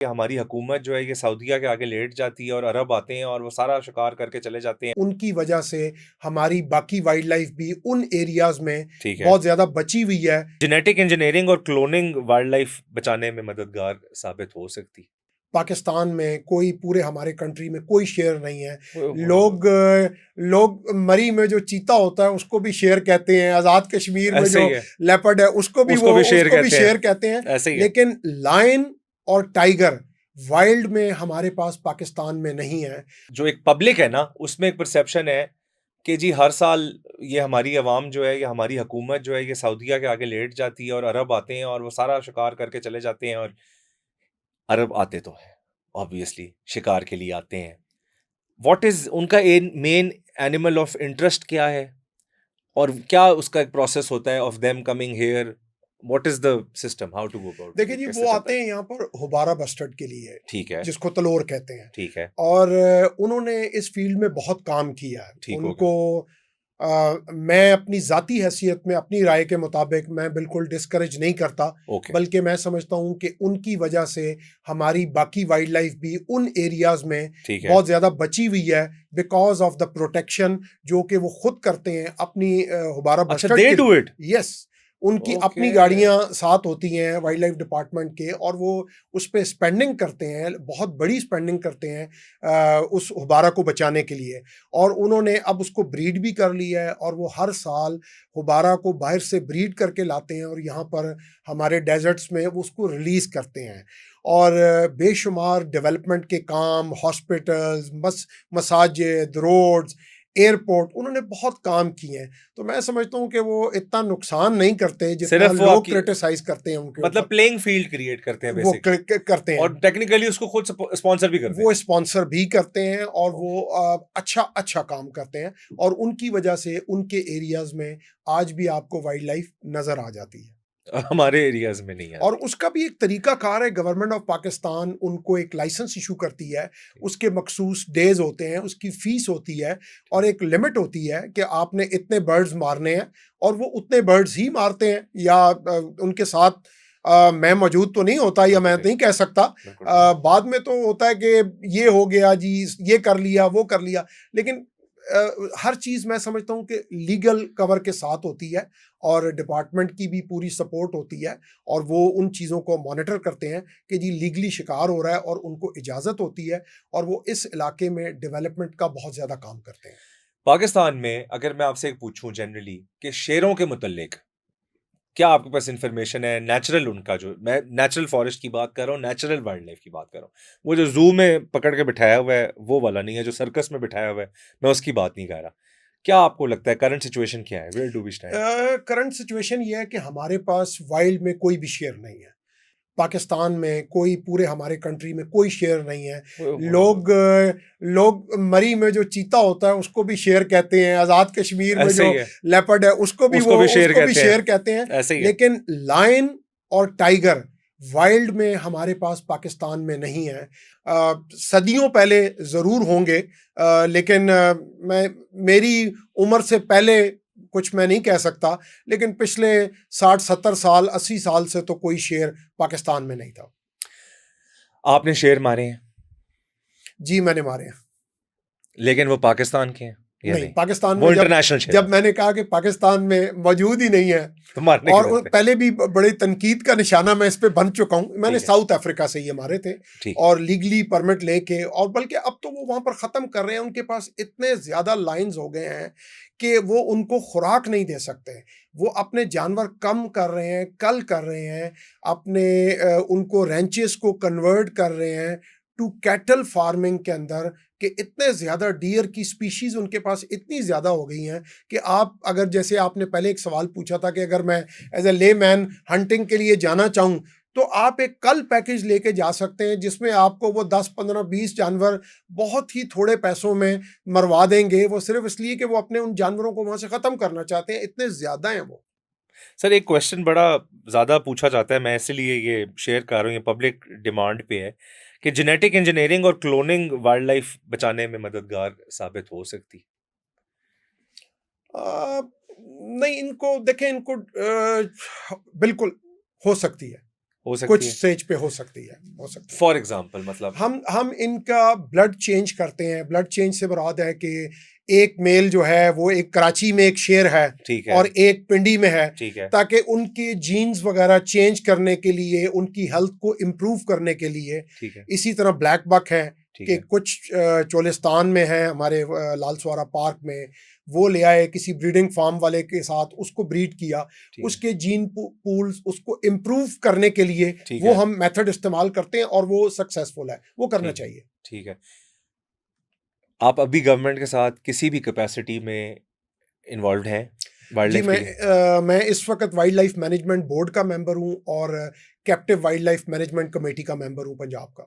कि हमारी हुकूमत जो है ये सऊदीया के आगे लेट जाती है और अरब आते हैं और वो सारा शिकार करके चले जाते हैं। उनकी वजह से हमारी बाकी वाइल्ड लाइफ भी उन एरियाज में ठीक है। बहुत ज्यादा बची हुई है। जेनेटिक इंजीनियरिंग और क्लोनिंग वाइल्ड लाइफ बचाने में मददगार साबित हो सकती। पाकिस्तान में कोई पूरे हमारे कंट्री में कोई शेर नहीं है। लोग लोग मरी में जो चीता होता है उसको भी शेर कहते हैं, आज़ाद कश्मीर में ऐसे जो ही है, लेपर्ड है उसको भी उसको भी शेर कहते हैं, शेर कहते हैं। ऐसे ही है। लेकिन लायन और टाइगर वाइल्ड में हमारे पास पाकिस्तान में नहीं है। जो एक पब्लिक है ना, उसमें एक परसेप्शन है कि जी हर साल ये हमारी अवाम जो है, या हमारी हुकूमत जो है, ये सऊदीया के आगे लेट जाती है और अरब आते हैं और वो सारा शिकार करके चले जाते हैं। और अरब आते तो हैं, ऑब्वियसली शिकार के लिए आते हैं। व्हाट इज उनका मेन एनिमल ऑफ इंटरेस्ट क्या है, और क्या उसका एक प्रोसेस होता है of them coming here? What is the system, how to go about देखिए इट, जी, कैसे वो चलता आते है? हैं यहाँ पर हुबारा बस्टर्ड के लिए, ठीक है, जिसको तलोर कहते हैं। ठीक है, और उन्होंने इस फील्ड में बहुत काम किया है। ठीक हो उनको मैं अपनी ज़ाती हैसियत में अपनी राय के मुताबिक मैं बिल्कुल डिस्करेज नहीं करता, गया। ओके, बल्कि मैं समझता हूँ कि उनकी वजह से हमारी बाकी वाइल्ड लाइफ भी उन एरियाज में ठीक है। बहुत ज़्यादा बची हुई है, बिकॉज ऑफ द प्रोटेक्शन जो कि वो खुद करते हैं अपनी हुबारा अच्छा, बस्टर्ड दे के डू लिए। इट। यस, उनकी ओके, अपनी गाड़ियां साथ होती हैं वाइल्ड लाइफ डिपार्टमेंट के, और वो उस पर स्पेंडिंग करते हैं, बहुत बड़ी स्पेंडिंग करते हैं उस हुबारा को बचाने के लिए। और उन्होंने अब उसको ब्रीड भी कर लिया है, और वो हर साल हुबारा को बाहर से ब्रीड करके लाते हैं और यहाँ पर हमारे डेजर्ट्स में वो उसको रिलीज करते हैं। और बेशुमार डेवलपमेंट के काम, हॉस्पिटल्स, मसाजिद, रोड्स, एयरपोर्ट, उन्होंने बहुत काम किए हैं। तो मैं समझता हूँ कि वो इतना नुकसान नहीं करते जितना सिर्फ वो लोग आपकी क्रिटिसाइज करते हैं उनके मतलब ऊपर। प्लेइंग फील्ड क्रिएट करते हैं वो बेसिकली, करते हैं, और टेक्निकली उसको खुद स्पॉन्सर भी करते हैं। वो स्पॉन्सर भी करते हैं, और ओके, वो अच्छा अच्छा काम करते हैं। और उनकी वजह से उनके एरियाज में आज भी आपको वाइल्ड लाइफ नजर आ जाती है। हमारे एरियाज में नहीं और आती। उसका भी एक तरीका कार है, गवर्नमेंट ऑफ पाकिस्तान उनको एक लाइसेंस इशू करती है। उसके मखसूस डेज होते हैं, उसकी फीस होती है, और एक लिमिट होती है कि आपने इतने बर्ड्स मारने हैं, और वो उतने बर्ड्स ही मारते हैं। या उनके साथ मैं मौजूद तो नहीं होता, या बिल्कुल मैं नहीं, नहीं कह सकता। बिल्कुल नहीं। बाद में तो होता है कि ये हो गया जी, ये कर लिया, वो कर लिया। लेकिन हर चीज़ मैं समझता हूँ कि लीगल कवर के साथ होती है, और डिपार्टमेंट की भी पूरी सपोर्ट होती है, और वो उन चीज़ों को मॉनिटर करते हैं कि जी लीगली शिकार हो रहा है, और उनको इजाज़त होती है, और वो इस इलाके में डेवलपमेंट का बहुत ज़्यादा काम करते हैं। पाकिस्तान में अगर मैं आपसे एक पूछूं जनरली कि शेरों के मुतल्लिक क्या आपके पास इंफॉर्मेशन है? नेचुरल, उनका जो, मैं नेचुरल फॉरेस्ट की बात कर रहा हूँ, नेचुरल वाइल्ड लाइफ की बात कर रहा हूँ, वो जो जू में पकड़ के बिठाया हुआ है वो वाला नहीं है, जो सर्कस में बिठाया हुआ है, मैं उसकी बात नहीं कर रहा। क्या आपको लगता है करंट सिचुएशन क्या है? Where do we stand? Current situation ये है कि हमारे पास वाइल्ड में कोई भी शेर नहीं है। पाकिस्तान में कोई, पूरे हमारे कंट्री में कोई शेर नहीं है। लोग मरी में जो चीता होता है उसको भी शेर कहते हैं, आज़ाद कश्मीर में ऐसे जो ही है, लेपर्ड है उसको भी शेर उसको भी कहते हैं, शेर कहते हैं। ऐसे ही है। लेकिन लायन और टाइगर वाइल्ड में हमारे पास पाकिस्तान में नहीं है। सदियों पहले ज़रूर होंगे, लेकिन मैं, मेरी उम्र से पहले कुछ मैं नहीं कह सकता, लेकिन पिछले 60-70 साल, 80 साल से तो कोई शेर पाकिस्तान में नहीं था। आपने शेर मारे हैं, जी मैंने मारे हैं। लेकिन वो पाकिस्तान के हैं या नहीं, नहीं? पाकिस्तान वो में जब इंटरनेशनल शेर जब है, मैंने कहा कि पाकिस्तान में मौजूद ही नहीं है, तो मारने की और बात है। पहले भी बड़ी तनकीद का निशाना मैं इस पे बन चुका हूँ। मैंने ठीक है, साउथ अफ्रीका से ये मारे थे, ठीक है। और लीगली परमिट लेके, और बल्कि अब तो वो वहां पर ख़त्म कर रहे हैं। उनके पास इतने ज़्यादा लाइन्स हो गए हैं कि वो उनको खुराक नहीं दे सकते। वो अपने जानवर कम कर रहे हैं, कल कर रहे हैं, अपने उनको रेंचेस को कन्वर्ट कर रहे हैं टू कैटल फार्मिंग के अंदर, कि इतने ज़्यादा डियर की स्पीशीज़ उनके पास इतनी ज़्यादा हो गई हैं कि आप अगर, जैसे आपने पहले एक सवाल पूछा था कि अगर मैं एज ए ले मैन हंटिंग के लिए जाना चाहूँ, तो आप एक कल पैकेज लेके जा सकते हैं, जिसमें आपको वो 10, 15, 20 जानवर बहुत ही थोड़े पैसों में मरवा देंगे। वो सिर्फ इसलिए कि वो अपने उन जानवरों को वहाँ से ख़त्म करना चाहते हैं, इतने ज़्यादा हैं वो। सर, एक क्वेश्चन बड़ा ज़्यादा पूछा जाता है, मैं इसीलिए ये शेयर कर रहा हूँ, ये पब्लिक डिमांड पे है कि जेनेटिक इंजीनियरिंग और क्लोनिंग वाइल्ड लाइफ बचाने में मददगार साबित हो सकती। नहीं, इनको देखें, इनको बिल्कुल हो सकती है। हो कुछ सकती है? स्टेज पे हो सकती है, हो सकती है। फॉर एग्ज़ाम्पल मतलब? हम इनका ब्लड चेंज करते हैं। ब्लड चेंज से मुराद है कि एक मेल जो है वो एक कराची में एक शेर है ठीक है, और एक पिंडी में है, ठीक है, ताकि उनके जीन्स वगैरह चेंज करने के लिए, उनकी हेल्थ को इम्प्रूव करने के लिए। ठीक है, इसी तरह ब्लैक बक है ठीक कि है, कुछ चोलिस्तान में है हमारे लालसवारा पार्क में, वो ले आए किसी ब्रीडिंग फार्म वाले के साथ, उसको ब्रीड किया, ठीक है, उसके जीन पूल्स उसको इम्प्रूव करने के लिए ठीक वो है, हम मेथड इस्तेमाल करते हैं और वो सक्सेसफुल है, वो करना ठीक है, चाहिए। ठीक है। आप अभी गवर्नमेंट के साथ किसी भी कैपेसिटी में इन्वॉल्व्ड हैं वाइल्ड जी, लाइफ के लिए? मैं इस वक़्त वाइल्ड लाइफ मैनेजमेंट बोर्ड का मेंबर हूँ और captive wild life management committee का मेंबर हूँ पंजाब का।